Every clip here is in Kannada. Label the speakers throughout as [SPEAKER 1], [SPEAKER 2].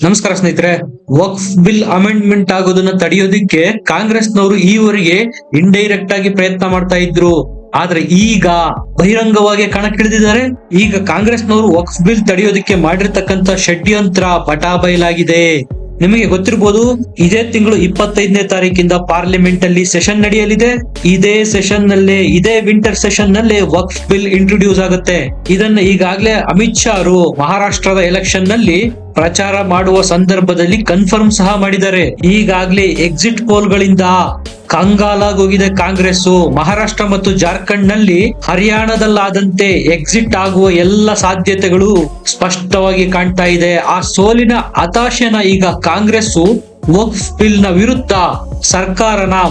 [SPEAKER 1] ನಮಸ್ಕಾರ ಸ್ನೇಹಿತರೆ. ವಕ್ಫ್ ಬಿಲ್ ಅಮೆಂಡ್ಮೆಂಟ್ ಆಗೋದನ್ನ ತಡೆಯೋದಿಕ್ಕೆ ಕಾಂಗ್ರೆಸ್ನವರು ಈವರೆಗೆ ಇಂಡೈರೆಕ್ಟ್ ಆಗಿ ಪ್ರಯತ್ನ ಮಾಡ್ತಾ ಇದ್ರು. ಆದ್ರೆ ಈಗ ಬಹಿರಂಗವಾಗಿ ಕಣಕ್ಕಿಳಿದಿದ್ದಾರೆ. ಈಗ ಕಾಂಗ್ರೆಸ್ನವರು ವಕ್ಫ್ ಬಿಲ್ ತಡೆಯೋದಿಕ್ಕೆ ಮಾಡಿರ್ತಕ್ಕಂತ ಷಡ್ಯಂತ್ರ ಬಟಾಬಯಲಾಗಿದೆ. ನಿಮಗೆ ಗೊತ್ತಿರಬಹುದು, ಇದೇ ತಿಂಗಳು 25ನೇ ತಾರೀಕಿಂದ ಪಾರ್ಲಿಮೆಂಟ್ ಅಲ್ಲಿ ಸೆಷನ್ ನಡೆಯಲಿದೆ. ಇದೇ ಸೆಷನ್ ನಲ್ಲೇ, ಇದೇ ವಿಂಟರ್ ಸೆಷನ್ ನಲ್ಲೇ ವಕ್ಫ್ ಬಿಲ್ ಇಂಟ್ರೊಡ್ಯೂಸ್ ಆಗುತ್ತೆ. ಇದನ್ನ ಈಗಾಗಲೇ ಅಮಿತ್ ಶಾ ಅವರು ಮಹಾರಾಷ್ಟ್ರದ ಎಲೆಕ್ಷನ್ ನಲ್ಲಿ ಪ್ರಚಾರ ಮಾಡುವ ಸಂದರ್ಭದಲ್ಲಿ ಕನ್ಫರ್ಮ್ ಸಹ ಮಾಡಿದ್ದಾರೆ. ಈಗಾಗಲೇ ಎಕ್ಸಿಟ್ ಪೋಲ್ ಗಳಿಂದ ಕಂಗಾಲಾಗೋಗಿದೆ ಕಾಂಗ್ರೆಸ್. ಮಹಾರಾಷ್ಟ್ರ ಮತ್ತು ಜಾರ್ಖಂಡ್ ನಲ್ಲಿ, ಹರಿಯಾಣದಲ್ಲಾದಂತೆ ಎಕ್ಸಿಟ್ ಆಗುವ ಎಲ್ಲ ಸಾಧ್ಯತೆಗಳು ಸ್ಪಷ್ಟವಾಗಿ ಕಾಣ್ತಾ ಇದೆ. ಆ ಸೋಲಿನ ಹತಾಶೆನ ಈಗ ಕಾಂಗ್ರೆಸ್ ವಕ್ಫ್ ಬಿಲ್ ನ ವಿರುದ್ಧ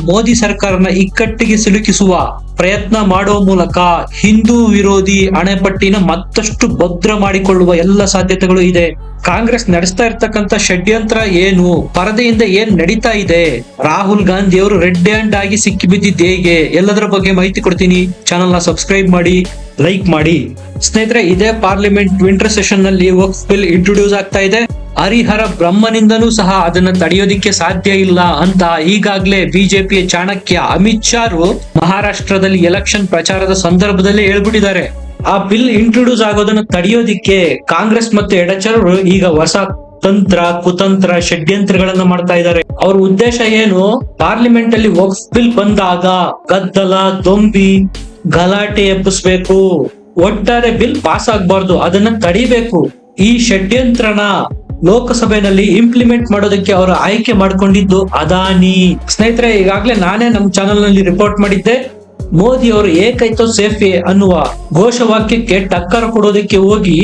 [SPEAKER 1] ಮೋದಿ ಸರ್ಕಾರನ ಇಕ್ಕಟ್ಟಿಗೆ ಸಿಲುಕಿಸುವ ಪ್ರಯತ್ನ ಮಾಡುವ ಮೂಲಕ ಹಿಂದೂ ವಿರೋಧಿ ಅಣೆಪಟ್ಟಿನ ಮತ್ತಷ್ಟು ಭದ್ರ ಮಾಡಿಕೊಳ್ಳುವ ಎಲ್ಲ ಸಾಧ್ಯತೆಗಳು ಇದೆ. ಕಾಂಗ್ರೆಸ್ ನಡೆಸ್ತಾ ಇರ್ತಕ್ಕಂಥ ಷಡ್ಯಂತ್ರ ಏನು, ಪರದೆಯಿಂದ ಏನ್ ನಡೀತಾ ಇದೆ, ರಾಹುಲ್ ಗಾಂಧಿ ಅವರು ರೆಡ್ ಹ್ಯಾಂಡ್ ಆಗಿ ಸಿಕ್ಕಿ ಬಿದ್ದಿದ್ದು ಹೇಗೆ, ಎಲ್ಲದರ ಬಗ್ಗೆ ಮಾಹಿತಿ ಕೊಡ್ತೀನಿ. ಚಾನೆಲ್ ನ ಸಬ್ಸ್ಕ್ರೈಬ್ ಮಾಡಿ, ಲೈಕ್ ಮಾಡಿ. ಸ್ನೇಹಿತರೆ, ಇದೇ ಪಾರ್ಲಿಮೆಂಟ್ ವಿಂಟರ್ ಸೆಷನ್ ನಲ್ಲಿ ವಕ್ಫ್ ಬಿಲ್ ಇಂಟ್ರೊಡ್ಯೂಸ್ ಆಗ್ತಾ ಇದೆ. ಹರಿಹರ ಬ್ರಹ್ಮನಿಂದನೂ ಸಹ ಅದನ್ನ ತಡೆಯೋದಿಕ್ಕೆ ಸಾಧ್ಯ ಇಲ್ಲ ಅಂತ ಈಗಾಗಲೇ ಬಿಜೆಪಿಯ ಚಾಣಕ್ಯ ಅಮಿತ್ ಶಾ ಮಹಾರಾಷ್ಟ್ರದಲ್ಲಿ ಎಲೆಕ್ಷನ್ ಪ್ರಚಾರದ ಸಂದರ್ಭದಲ್ಲಿ ಹೇಳ್ಬಿಟ್ಟಿದ್ದಾರೆ. ಆ ಬಿಲ್ ಇಂಟ್ರೊಡ್ಯೂಸ್ ಆಗೋದನ್ನ ತಡೆಯೋದಿಕ್ಕೆ ಕಾಂಗ್ರೆಸ್ ಮತ್ತು ಎಡಚರರು ಈಗ ಹೊಸ ತಂತ್ರ, ಕುತಂತ್ರ, ಷಡ್ಯಂತ್ರಗಳನ್ನ ಮಾಡ್ತಾ ಇದ್ದಾರೆ. ಅವ್ರ ಉದ್ದೇಶ ಏನು? ಪಾರ್ಲಿಮೆಂಟ್ ಅಲ್ಲಿ ವಕ್ಫ್ ಬಿಲ್ ಬಂದಾಗ ಗದ್ದಲ, ದೊಂಬಿ, ಗಲಾಟೆ ಎಬ್ಬಿಸ್ಬೇಕು, ಒಟ್ಟಾರೆ ಬಿಲ್ ಪಾಸ್ ಆಗ್ಬಾರ್ದು, ಅದನ್ನ ತಡಿಬೇಕು. ಈ ಷಡ್ಯಂತ್ರನ ಲೋಕಸಭೆಯಲ್ಲಿ ಇಂಪ್ಲಿಮೆಂಟ್ ಮಾಡೋದಕ್ಕೆ ಅವರು ಆಯ್ಕೆ ಮಾಡ್ಕೊಂಡಿದ್ದು ಅದಾನಿ. ಸ್ನೇಹಿತರೆ, ಈಗಾಗಲೇ ನಾನೇ ನಮ್ಮ ಚಾನೆಲ್ ನಲ್ಲಿ ರಿಪೋರ್ಟ್ ಮಾಡಿದ್ದೆ. ಮೋದಿ ಅವರು ಏಕೈತೋ ಸೇಫೆ ಅನ್ನುವ ಘೋಷವಾಕ್ಯಕ್ಕೆ ಟಕ್ಕರ್ ಕೊಡೋದಕ್ಕೆ ಹೋಗಿ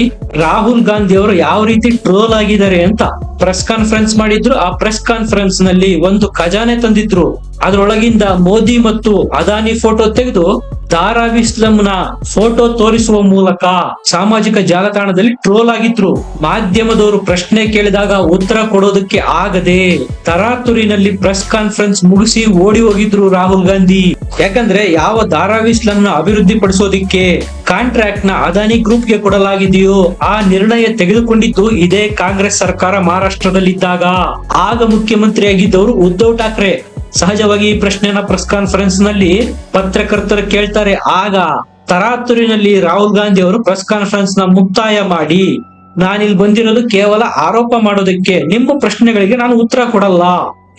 [SPEAKER 1] ರಾಹುಲ್ ಗಾಂಧಿ ಅವರು ಯಾವ ರೀತಿ ಟ್ರೋಲ್ ಆಗಿದ್ದಾರೆ ಅಂತ ಪ್ರೆಸ್ ಕಾನ್ಫರೆನ್ಸ್ ಮಾಡಿದ್ರು. ಆ ಪ್ರೆಸ್ ಕಾನ್ಫರೆನ್ಸ್ ನಲ್ಲಿ ಒಂದು ಖಜಾನೆ ತಂದಿದ್ರು. ಅದರೊಳಗಿಂದ ಮೋದಿ ಮತ್ತು ಅದಾನಿ ಫೋಟೋ ತೆಗೆದು ಧಾರಾವಿ ಇಸ್ಲಾಂನ ಫೋಟೋ ತೋರಿಸುವ ಮೂಲಕ ಸಾಮಾಜಿಕ ಜಾಲತಾಣದಲ್ಲಿ ಟ್ರೋಲ್ ಆಗಿದ್ರು. ಮಾಧ್ಯಮದವರು ಪ್ರಶ್ನೆ ಕೇಳಿದಾಗ ಉತ್ತರ ಕೊಡೋದಕ್ಕೆ ಆಗದೆ ತರಾತುರಿನಲ್ಲಿ ಪ್ರೆಸ್ ಕಾನ್ಫರೆನ್ಸ್ ಮುಗಿಸಿ ಓಡಿ ಹೋಗಿದ್ರು ರಾಹುಲ್ ಗಾಂಧಿ. ಯಾಕಂದ್ರೆ ಯಾವ ಧಾರಾವಿ ಇಸ್ಲಾಂನ ಅಭಿವೃದ್ಧಿ ಪಡಿಸೋದಿಕ್ಕೆ ಕಾಂಟ್ರಾಕ್ಟ್ ನ ಅದಾನಿ ಗ್ರೂಪ್ ಗೆ ಕೊಡಲಾಗಿದೆಯೋ ಆ ನಿರ್ಣಯ ತೆಗೆದುಕೊಂಡಿದ್ದು ಇದೇ ಕಾಂಗ್ರೆಸ್ ಸರ್ಕಾರ ಮಹಾರಾಷ್ಟ್ರದಲ್ಲಿದ್ದಾಗ. ಆಗ ಮುಖ್ಯಮಂತ್ರಿಯಾಗಿದ್ದವರು ಉದ್ಧವ್ ಠಾಕ್ರೆ. ಸಹಜವಾಗಿ ಈ ಪ್ರಶ್ನೆನ ಪ್ರೆಸ್ ಕಾನ್ಫರೆನ್ಸ್ ನಲ್ಲಿ ಪತ್ರಕರ್ತರು ಕೇಳ್ತಾರೆ. ಆಗ ತರಾತುರಿನಲ್ಲಿ ರಾಹುಲ್ ಗಾಂಧಿ ಅವರು ಪ್ರೆಸ್ ಕಾನ್ಫರೆನ್ಸ್ ನ ಮುಕ್ತಾಯ ಮಾಡಿ, ನಾನಿಲ್ಲಿ ಬಂದಿರೋದು ಕೇವಲ ಆರೋಪ ಮಾಡೋದಕ್ಕೆ, ನಿಮ್ಮ ಪ್ರಶ್ನೆಗಳಿಗೆ ನಾನು ಉತ್ತರ ಕೊಡಲ್ಲ.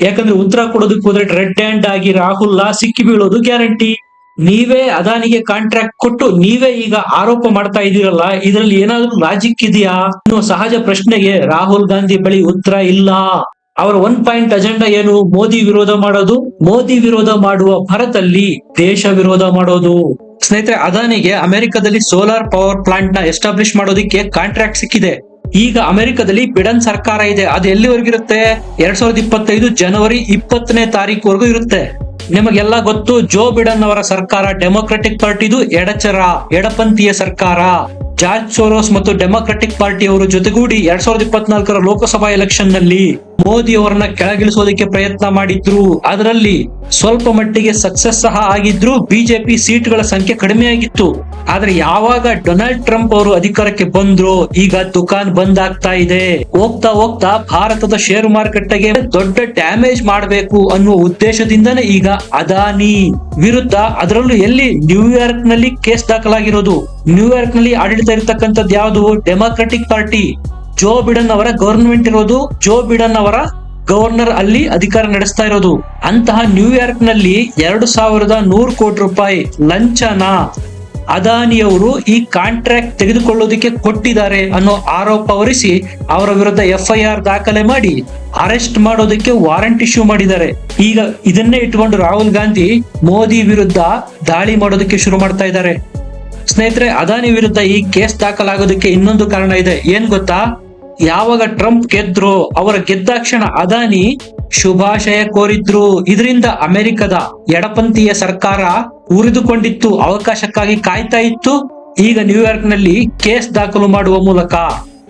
[SPEAKER 1] ಯಾಕಂದ್ರೆ ಉತ್ತರ ಕೊಡೋದಕ್ಕೆ ಹೋದ್ರೆ ರೆಡ್ ಹ್ಯಾಂಡ್ ಆಗಿ ರಾಹುಲ್ ಸಿಕ್ಕಿ ಬೀಳೋದು ಗ್ಯಾರಂಟಿ. ನೀವೇ ಅದಾನಿಗೆ ಕಾಂಟ್ರಾಕ್ಟ್ ಕೊಟ್ಟು ನೀವೇ ಈಗ ಆರೋಪ ಮಾಡ್ತಾ ಇದೀರಲ್ಲ, ಇದರಲ್ಲಿ ಏನಾದ್ರೂ ಲಾಜಿಕ್ ಇದೆಯಾ ಅನ್ನುವ ಸಹಜ ಪ್ರಶ್ನೆಗೆ ರಾಹುಲ್ ಗಾಂಧಿ ಬಳಿ ಉತ್ತರ ಇಲ್ಲ. ಅವರ 1 ಪಾಯಿಂಟ್ ಅಜೆಂಡಾ ಏನು? ಮೋದಿ ವಿರೋಧ ಮಾಡೋದು, ಮೋದಿ ವಿರೋಧ ಮಾಡುವ ಭರದಲ್ಲಿ ದೇಶ ವಿರೋಧ ಮಾಡೋದು. ಸ್ನೇಹಿತರೆ, ಅದಾನಿಗೆ ಅಮೆರಿಕದಲ್ಲಿ ಸೋಲಾರ್ ಪವರ್ ಪ್ಲಾಂಟ್ ನ ಎಸ್ಟಾಬ್ಲಿಷ್ ಮಾಡೋದಿಕ್ಕೆ ಕಾಂಟ್ರಾಕ್ಟ್ ಸಿಕ್ಕಿದೆ. ಈಗ ಅಮೆರಿಕದಲ್ಲಿ ಬಿಡನ್ ಸರ್ಕಾರ ಇದೆ. ಅದು ಎಲ್ಲಿವರೆಗಿರುತ್ತೆ? 2025 ಜನವರಿ 20ನೇ ತಾರೀಕುವರೆಗೂ ಇರುತ್ತೆ. ನಿಮಗೆಲ್ಲ ಗೊತ್ತು, ಜೋ ಬಿಡನ್ ಅವರ ಸರ್ಕಾರ ಡೆಮೊಕ್ರೆಟಿಕ್ ಪಾರ್ಟಿದು ಎಡಪಂಥೀಯ ಸರ್ಕಾರ. ಜಾರ್ಜ್ ಸೋರೋಸ್ ಮತ್ತು ಡೆಮೊಕ್ರೆಟಿಕ್ ಪಾರ್ಟಿ ಅವರು ಜೊತೆಗೂಡಿ 2024ರ ಲೋಕಸಭಾ ಎಲೆಕ್ಷನ್ ನಲ್ಲಿ ಮೋದಿ ಅವರನ್ನ ಕೆಳಗಿಳಿಸೋದಕ್ಕೆ ಪ್ರಯತ್ನ ಮಾಡಿದ್ರು. ಅದರಲ್ಲಿ ಸ್ವಲ್ಪ ಮಟ್ಟಿಗೆ ಸಕ್ಸಸ್ ಸಹ ಆಗಿದ್ರು. ಬಿಜೆಪಿ ಸೀಟ್ಗಳ ಸಂಖ್ಯೆ ಕಡಿಮೆ ಆಗಿತ್ತು. ಆದ್ರೆ ಯಾವಾಗ ಡೊನಾಲ್ಡ್ ಟ್ರಂಪ್ ಅವರು ಅಧಿಕಾರಕ್ಕೆ ಬಂದ್ರು, ಈಗ ದುಕಾನ್ ಬಂದ್ ಆಗ್ತಾ ಇದೆ. ಹೋಗ್ತಾ ಹೋಗ್ತಾ ಭಾರತದ ಶೇರ್ ಮಾರ್ಕೆಟ್ ಗೆ ದೊಡ್ಡ ಡ್ಯಾಮೇಜ್ ಮಾಡಬೇಕು ಅನ್ನುವ ಉದ್ದೇಶದಿಂದನೇ ಈಗ ಅದಾನಿ ವಿರುದ್ಧ, ಅದರಲ್ಲೂ ಎಲ್ಲಿ ನ್ಯೂಯಾರ್ಕ್ ನಲ್ಲಿ ಕೇಸ್ ದಾಖಲಾಗಿರೋದು. ನ್ಯೂಯಾರ್ಕ್ ನಲ್ಲಿ ಆಡಳಿತ ಇರತಕ್ಕಂಥದ್ದು ಯಾವುದು? Democratic party. ಜೋ ಬಿಡನ್ ಅವರ ಗವರ್ನಮೆಂಟ್ ಇರೋದು, ಜೋ ಬಿಡನ್ ಅವರ ಗವರ್ನರ್ ಅಲ್ಲಿ ಅಧಿಕಾರ ನಡೆಸ್ತಾ ಇರೋದು. ಅಂತಹ ನ್ಯೂಯಾರ್ಕ್ ನಲ್ಲಿ 2100 ಕೋಟಿ ರೂಪಾಯಿ ಲಂಚನ ಅದಾನಿಯವರು ಈ ಕಾಂಟ್ರಾಕ್ಟ್ ತೆಗೆದುಕೊಳ್ಳೋದಕ್ಕೆ ಕೊಟ್ಟಿದ್ದಾರೆ ಅನ್ನೋ ಆರೋಪ ಹೊರಿಸಿ ಅವರ ವಿರುದ್ಧ FIR ದಾಖಲೆ ಮಾಡಿ ಅರೆಸ್ಟ್ ಮಾಡೋದಕ್ಕೆ ವಾರಂಟ್ ಇಶ್ಯೂ ಮಾಡಿದ್ದಾರೆ. ಈಗ ಇದನ್ನೇ ಇಟ್ಕೊಂಡು ರಾಹುಲ್ ಗಾಂಧಿ ಮೋದಿ ವಿರುದ್ಧ ದಾಳಿ ಮಾಡೋದಕ್ಕೆ ಶುರು ಮಾಡ್ತಾ ಇದ್ದಾರೆ. ಸ್ನೇಹಿತರೆ, ಅದಾನಿ ವಿರುದ್ಧ ಈ ಕೇಸ್ ದಾಖಲಾಗೋದಕ್ಕೆ ಇನ್ನೊಂದು ಕಾರಣ ಇದೆ. ಏನ್ ಗೊತ್ತಾ? ಯಾವಾಗ ಟ್ರಂಪ್ ಗೆದ್ರು, ಅವರ ಗೆದ್ದಾಕ್ಷಣ ಅದಾನಿ ಶುಭಾಶಯ ಕೋರಿದ್ರು. ಇದರಿಂದ ಅಮೆರಿಕದ ಎಡಪಂಥೀಯ ಸರ್ಕಾರ ಉರಿದುಕೊಂಡಿತ್ತು, ಅವಕಾಶಕ್ಕಾಗಿ ಕಾಯ್ತಾ ಇತ್ತು. ಈಗ ನ್ಯೂಯಾರ್ಕ್ ನಲ್ಲಿ ಕೇಸ್ ದಾಖಲು ಮಾಡುವ ಮೂಲಕ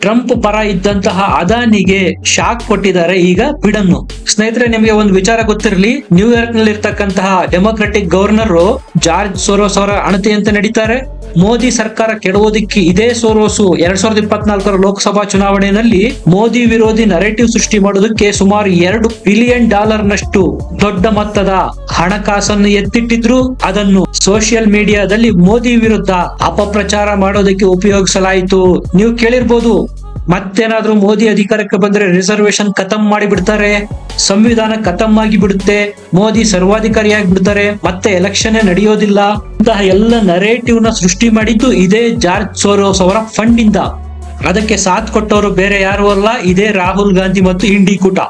[SPEAKER 1] ಟ್ರಂಪ್ ಪರ ಇದ್ದಂತಹ ಅದಾನಿಗೆ ಶಾಕ್ ಕೊಟ್ಟಿದ್ದಾರೆ ಈಗ ಬಿಡನ್. ಸ್ನೇಹಿತರೆ, ನಿಮಗೆ ಒಂದು ವಿಚಾರ ಗೊತ್ತಿರಲಿ, ನ್ಯೂಯಾರ್ಕ್ ನಲ್ಲಿ ಇರ್ತಕ್ಕಂತಹ ಡೆಮೊಕ್ರೆಟಿಕ್ ಗವರ್ನರ್ ಜಾರ್ಜ್ ಸೋರೋಸ್ ಅವರ ಅಣತಿಯಂತೆ ನಡೀತಾರೆ. ಮೋದಿ ಸರ್ಕಾರ ಕೆಡವೋದಿಕ್ಕೆ ಇದೇ ಸೋರೋಸು 2024 ಲೋಕಸಭಾ ಚುನಾವಣೆಯಲ್ಲಿ ಮೋದಿ ವಿರೋಧಿ ನರೇಟಿವ್ ಸೃಷ್ಟಿ ಮಾಡೋದಕ್ಕೆ ಸುಮಾರು $2 ಬಿಲಿಯನ್ ನಷ್ಟು ದೊಡ್ಡ ಮೊತ್ತದ ಹಣಕಾಸನ್ನು ಎತ್ತಿಟ್ಟಿದ್ರು. ಅದನ್ನು ಸೋಷಿಯಲ್ ಮೀಡಿಯಾದಲ್ಲಿ ಮೋದಿ ವಿರುದ್ಧ ಅಪಪ್ರಚಾರ ಮಾಡೋದಕ್ಕೆ ಉಪಯೋಗಿಸಲಾಯಿತು. ನೀವು ಕೇಳಿರ್ಬೋದು, ಮತ್ತೇನಾದ್ರೂ ಮೋದಿ ಅಧಿಕಾರಕ್ಕೆ ಬಂದ್ರೆ ರಿಸರ್ವೇಶನ್ ಖತಮ್ ಮಾಡಿ ಬಿಡ್ತಾರೆ, ಸಂವಿಧಾನ ಖತಮ್ ಆಗಿ ಬಿಡುತ್ತೆ, ಮೋದಿ ಸರ್ವಾಧಿಕಾರಿಯಾಗಿ ಬಿಡ್ತಾರೆ, ಮತ್ತೆ ಎಲೆಕ್ಷನ್ ನಡೆಯೋದಿಲ್ಲ, ಇಂತಹ ಎಲ್ಲ ನರೇಟಿವ್ ನ ಸೃಷ್ಟಿ ಮಾಡಿದ್ದು ಇದೇ ಜಾರ್ಜ್ ಸೋರೋಸ್ ಅವರ ಫಂಡ್ ಇಂದ. ಅದಕ್ಕೆ ಸಾಥ್ ಕೊಟ್ಟವರು ಬೇರೆ ಯಾರು ಅಲ್ಲ, ಇದೇ ರಾಹುಲ್ ಗಾಂಧಿ ಮತ್ತು ಇಂಡಿ ಕೂಟ.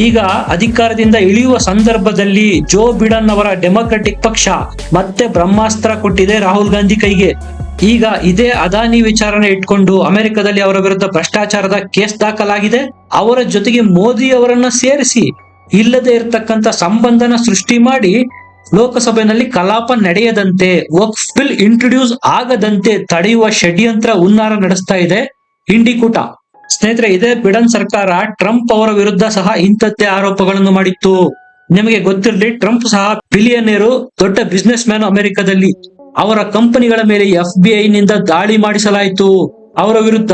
[SPEAKER 1] ಈಗ ಅಧಿಕಾರದಿಂದ ಇಳಿಯುವ ಸಂದರ್ಭದಲ್ಲಿ ಜೋ ಬಿಡನ್ ಅವರ ಡೆಮೊಕ್ರೆಟಿಕ್ ಪಕ್ಷ ಮತ್ತೆ ಬ್ರಹ್ಮಾಸ್ತ್ರ ಕೊಟ್ಟಿದೆ ರಾಹುಲ್ ಗಾಂಧಿ ಕೈಗೆ. ಈಗ ಇದೇ ಅದಾನಿ ವಿಚಾರನೆ ಇಟ್ಕೊಂಡು ಅಮೆರಿಕದಲ್ಲಿ ಅವರ ವಿರುದ್ಧ ಭ್ರಷ್ಟಾಚಾರದ ಕೇಸ್ ದಾಖಲಾಗಿದೆ. ಅವರ ಜೊತೆಗೆ ಮೋದಿ ಅವರನ್ನ ಸೇರಿಸಿ ಇಲ್ಲದೆ ಇರತಕ್ಕಂತ ಸಂಬಂಧನ ಸೃಷ್ಟಿ ಮಾಡಿ ಲೋಕಸಭೆಯಲ್ಲಿ ಕಲಾಪ ನಡೆಯದಂತೆ, ವಕ್ಫ್ ಬಿಲ್ ಇಂಟ್ರೊಡ್ಯೂಸ್ ಆಗದಂತೆ ತಡೆಯುವ ಷಡ್ಯಂತ್ರ ಹುನ್ನಾರ ನಡೆಸ್ತಾ ಇದೆ ಇಂಡಿ ಕೂಟ. ಸ್ನೇಹಿತರೆ, ಇದೇ ಬಿಡನ್ ಸರ್ಕಾರ ಟ್ರಂಪ್ ಅವರ ವಿರುದ್ಧ ಸಹ ಇಂಥದ್ದೇ ಆರೋಪಗಳನ್ನು ಮಾಡಿತ್ತು. ನಿಮಗೆ ಗೊತ್ತಿರಲಿ, ಟ್ರಂಪ್ ಸಹ ಬಿಲಿಯನೇರು, ದೊಡ್ಡ ಬಿಸ್ನೆಸ್ ಮ್ಯಾನ್ ಅಮೆರಿಕದಲ್ಲಿ. ಅವರ ಕಂಪನಿಗಳ ಮೇಲೆ FBI ನಿಂದ ದಾಳಿ ಮಾಡಿಸಲಾಯಿತು. ಅವರ ವಿರುದ್ಧ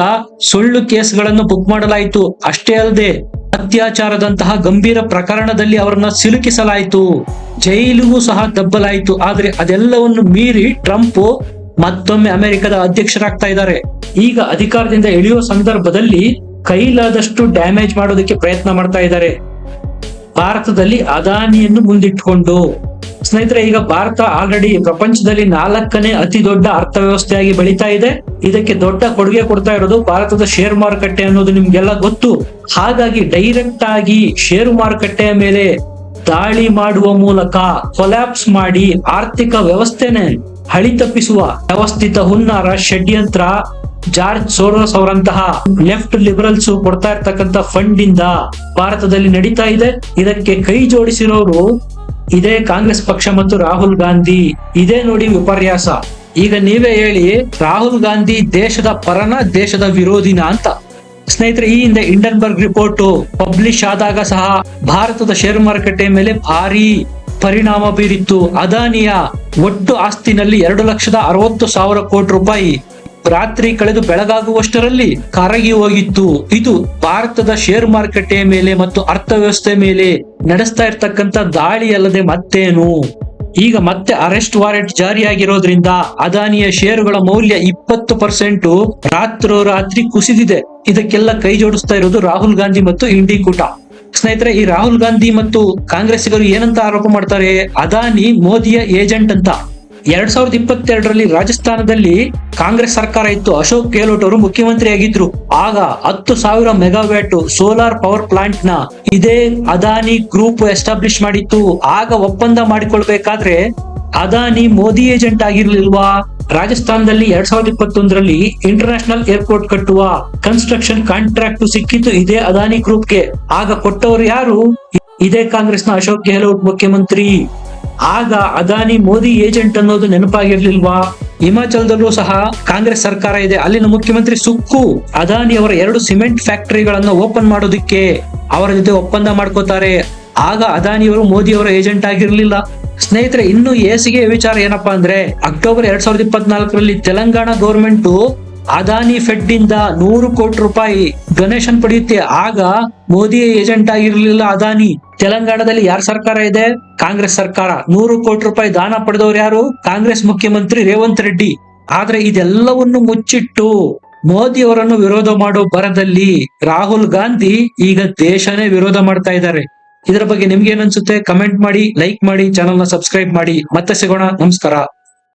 [SPEAKER 1] ಸುಳ್ಳು ಕೇಸ್ಗಳನ್ನು ಬುಕ್ ಮಾಡಲಾಯಿತು. ಅಷ್ಟೇ ಅಲ್ಲದೆ ಅತ್ಯಾಚಾರದಂತಹ ಗಂಭೀರ ಪ್ರಕರಣದಲ್ಲಿ ಅವರನ್ನ ಸಿಲುಕಿಸಲಾಯಿತು, ಜೈಲಿಗೂ ಸಹ ದಬ್ಬಲಾಯಿತು. ಆದ್ರೆ ಅದೆಲ್ಲವನ್ನು ಮೀರಿ ಟ್ರಂಪ್ ಮತ್ತೊಮ್ಮೆ ಅಮೆರಿಕದ ಅಧ್ಯಕ್ಷರಾಗ್ತಾ ಇದ್ದಾರೆ. ಈಗ ಅಧಿಕಾರದಿಂದ ಇಳಿಯುವ ಸಂದರ್ಭದಲ್ಲಿ ಕೈಲಾದಷ್ಟು ಡ್ಯಾಮೇಜ್ ಮಾಡೋದಕ್ಕೆ ಪ್ರಯತ್ನ ಮಾಡ್ತಾ ಇದ್ದಾರೆ, ಭಾರತದಲ್ಲಿ ಅದಾನಿಯನ್ನು ಮುಂದಿಟ್ಟುಕೊಂಡು. ಸ್ನೇಹಿತರೆ, ಈಗ ಭಾರತ ಆಲ್ರೆಡಿ ಪ್ರಪಂಚದಲ್ಲಿ 4ನೇ ಅತಿ ದೊಡ್ಡ ಅರ್ಥವ್ಯವಸ್ಥೆಯಾಗಿ ಬೆಳೀತಾ ಇದೆ. ಇದಕ್ಕೆ ದೊಡ್ಡ ಕೊಡುಗೆ ಕೊಡ್ತಾ ಇರೋದು ಭಾರತದ ಶೇರ್ ಮಾರುಕಟ್ಟೆ ಅನ್ನೋದು ನಿಮ್ಗೆಲ್ಲ ಗೊತ್ತು. ಹಾಗಾಗಿ ಡೈರೆಕ್ಟ್ ಆಗಿ ಶೇರು ಮಾರುಕಟ್ಟೆಯ ಮೇಲೆ ದಾಳಿ ಮಾಡುವ ಮೂಲಕ ಕೊಲ್ಯಾಪ್ಸ್ ಮಾಡಿ ಆರ್ಥಿಕ ವ್ಯವಸ್ಥೆನೆ ಹಳಿ ತಪ್ಪಿಸುವ ವ್ಯವಸ್ಥಿತ ಹುನ್ನಾರ, ಷಡ್ಯಂತ್ರ ಜಾರ್ಜ್ ಸೋರೋಸ್ ಅವರಂತಹ ಲೆಫ್ಟ್ ಲಿಬರಲ್ಸ್ ಕೊಡ್ತಾ ಇರ್ತಕ್ಕಂಥ ಫಂಡ್ ಇಂದ ಭಾರತದಲ್ಲಿ ನಡೀತಾ ಇದೆ. ಇದಕ್ಕೆ ಕೈ ಜೋಡಿಸಿರೋರು ಇದೇ ಕಾಂಗ್ರೆಸ್ ಪಕ್ಷ ಮತ್ತು ರಾಹುಲ್ ಗಾಂಧಿ. ಇದೇ ನೋಡಿ ವಿಪರ್ಯಾಸ. ಈಗ ನೀವೇ ಹೇಳಿ, ರಾಹುಲ್ ಗಾಂಧಿ ದೇಶದ ಪರನ ದೇಶದ ವಿರೋಧಿನ ಅಂತ? ಸ್ನೇಹಿತರೆ, ಈ ಹಿಂದೆ ಇಂಡನ್ಬರ್ಗ್ ರಿಪೋರ್ಟ್ ಪಬ್ಲಿಷ್ ಆದಾಗ ಸಹ ಭಾರತದ ಶೇರು ಮಾರುಕಟ್ಟೆ ಮೇಲೆ ಭಾರಿ ಪರಿಣಾಮ ಬೀರಿತ್ತು. ಅದಾನಿಯ ಒಟ್ಟು ಆಸ್ತಿನಲ್ಲಿ 2,60,000 ಕೋಟಿ ರೂಪಾಯಿ ರಾತ್ರಿ ಕಳೆದು ಬೆಳಗಾಗುವಷ್ಟರಲ್ಲಿ ಕರಗಿ ಹೋಗಿತ್ತು. ಇದು ಭಾರತದ ಶೇರ್ ಮಾರುಕಟ್ಟೆಯ ಮೇಲೆ ಮತ್ತು ಅರ್ಥವ್ಯವಸ್ಥೆ ಮೇಲೆ ನಡೆಸ್ತಾ ಇರ್ತಕ್ಕಂಥ ದಾಳಿ ಅಲ್ಲದೆ ಮತ್ತೇನು. ಈಗ ಮತ್ತೆ ಅರೆಸ್ಟ್ ವಾರೆಂಟ್ ಜಾರಿಯಾಗಿರೋದ್ರಿಂದ ಅದಾನಿಯ ಷೇರುಗಳ ಮೌಲ್ಯ 20% ರಾತ್ರೋರಾತ್ರಿ ಕುಸಿದಿದೆ. ಇದಕ್ಕೆಲ್ಲ ಕೈ ಜೋಡಿಸ್ತಾ ಇರೋದು ರಾಹುಲ್ ಗಾಂಧಿ ಮತ್ತು ಇಂಡಿ ಕೂಟ. ಸ್ನೇಹಿತರೆ, ಈ ರಾಹುಲ್ ಗಾಂಧಿ ಮತ್ತು ಕಾಂಗ್ರೆಸ್ಸಿಗರು ಏನಂತ ಆರೋಪ ಮಾಡ್ತಾರೆ, ಅದಾನಿ ಮೋದಿಯ ಏಜೆಂಟ್ ಅಂತ. 2022ರಲ್ಲಿ ರಾಜಸ್ಥಾನದಲ್ಲಿ ಕಾಂಗ್ರೆಸ್ ಸರ್ಕಾರ ಇತ್ತು. ಅಶೋಕ್ ಗೆಹ್ಲೋಟ್ ಅವರು ಮುಖ್ಯಮಂತ್ರಿ ಆಗಿದ್ರು. ಆಗ 10,000 ಮೆಗಾವ್ಯಾಟ್ ಸೋಲಾರ್ ಪವರ್ ಪ್ಲಾಂಟ್ ನ ಇದೇ ಅದಾನಿ ಗ್ರೂಪ್ ಎಸ್ಟಾಬ್ಲಿಷ್ ಮಾಡಿತ್ತು. ಆಗ ಒಪ್ಪಂದ ಮಾಡಿಕೊಳ್ಬೇಕಾದ್ರೆ ಅದಾನಿ ಮೋದಿ ಏಜೆಂಟ್ ಆಗಿರ್ಲಿಲ್ವಾ? ರಾಜಸ್ಥಾನದಲ್ಲಿ 2021ರಲ್ಲಿ ಇಂಟರ್ನ್ಯಾಷನಲ್ ಏರ್ಪೋರ್ಟ್ ಕಟ್ಟುವ ಕನ್ಸ್ಟ್ರಕ್ಷನ್ ಕಾಂಟ್ರಾಕ್ಟ್ ಸಿಕ್ಕಿತ್ತು ಇದೇ ಅದಾನಿ ಗ್ರೂಪ್ಗೆ. ಆಗ ಕೊಟ್ಟವರು ಯಾರು? ಇದೇ ಕಾಂಗ್ರೆಸ್ನ ಅಶೋಕ್ ಗೆಹ್ಲೋಟ್ ಮುಖ್ಯಮಂತ್ರಿ. ಆಗ ಅದಾನಿ ಮೋದಿ ಏಜೆಂಟ್ ಅನ್ನೋದು ನೆನಪಾಗಿರ್ಲಿಲ್ವಾ? ಹಿಮಾಚಲದಲ್ಲೂ ಸಹ ಕಾಂಗ್ರೆಸ್ ಸರ್ಕಾರ ಇದೆ. ಅಲ್ಲಿನ ಮುಖ್ಯಮಂತ್ರಿ ಸುಕ್ಕು ಅದಾನಿ ಅವರ 2 ಸಿಮೆಂಟ್ ಫ್ಯಾಕ್ಟರಿಗಳನ್ನ ಓಪನ್ ಮಾಡೋದಿಕ್ಕೆ ಅವರ ಜೊತೆ ಒಪ್ಪಂದ ಮಾಡ್ಕೋತಾರೆ. ಆಗ ಅದಾನಿಯವರು ಮೋದಿ ಅವರ ಏಜೆಂಟ್ ಆಗಿರ್ಲಿಲ್ಲ. ಸ್ನೇಹಿತರೆ, ಇನ್ನು ಏಸಿಗೆ ವಿಚಾರ ಏನಪ್ಪಾ ಅಂದ್ರೆ, ಅಕ್ಟೋಬರ್ 2024ರಲ್ಲಿ ತೆಲಂಗಾಣ ಗೌರ್ಮೆಂಟ್ ಅದಾನಿ ಫೆಡ್ ಇಂದ 100 ಕೋಟಿ ರೂಪಾಯಿ ಡೊನೇಷನ್ ಪಡೆಯುತ್ತೆ. ಆಗ ಮೋದಿ ಏಜೆಂಟ್ ಆಗಿರ್ಲಿಲ್ಲ ಅದಾನಿ. ತೆಲಂಗಾಣದಲ್ಲಿ ಯಾರ ಸರ್ಕಾರ ಇದೆ? ಕಾಂಗ್ರೆಸ್ ಸರ್ಕಾರ. 100 ಕೋಟಿ ರೂಪಾಯಿ ದಾನ ಪಡೆದವರು ಯಾರು? ಕಾಂಗ್ರೆಸ್ ಮುಖ್ಯಮಂತ್ರಿ ರೇವಂತ್ ರೆಡ್ಡಿ. ಆದ್ರೆ ಇದೆಲ್ಲವನ್ನು ಮುಚ್ಚಿಟ್ಟು ಮೋದಿ ಅವರನ್ನು ವಿರೋಧ ಮಾಡೋ ಬರದಲ್ಲಿ ರಾಹುಲ್ ಗಾಂಧಿ ಈಗ ದೇಶನೇ ವಿರೋಧ ಮಾಡ್ತಾ ಇದ್ದಾರೆ. ಇದರ ಬಗ್ಗೆ ನಿಮ್ಗೆ ಏನನ್ಸುತ್ತೆ? ಕಮೆಂಟ್ ಮಾಡಿ, ಲೈಕ್ ಮಾಡಿ, ಚಾನೆಲ್ ನ ಸಬ್ಸ್ಕ್ರೈಬ್ ಮಾಡಿ. ಮತ್ತೆ ಸಿಗೋಣ. ನಮಸ್ಕಾರ.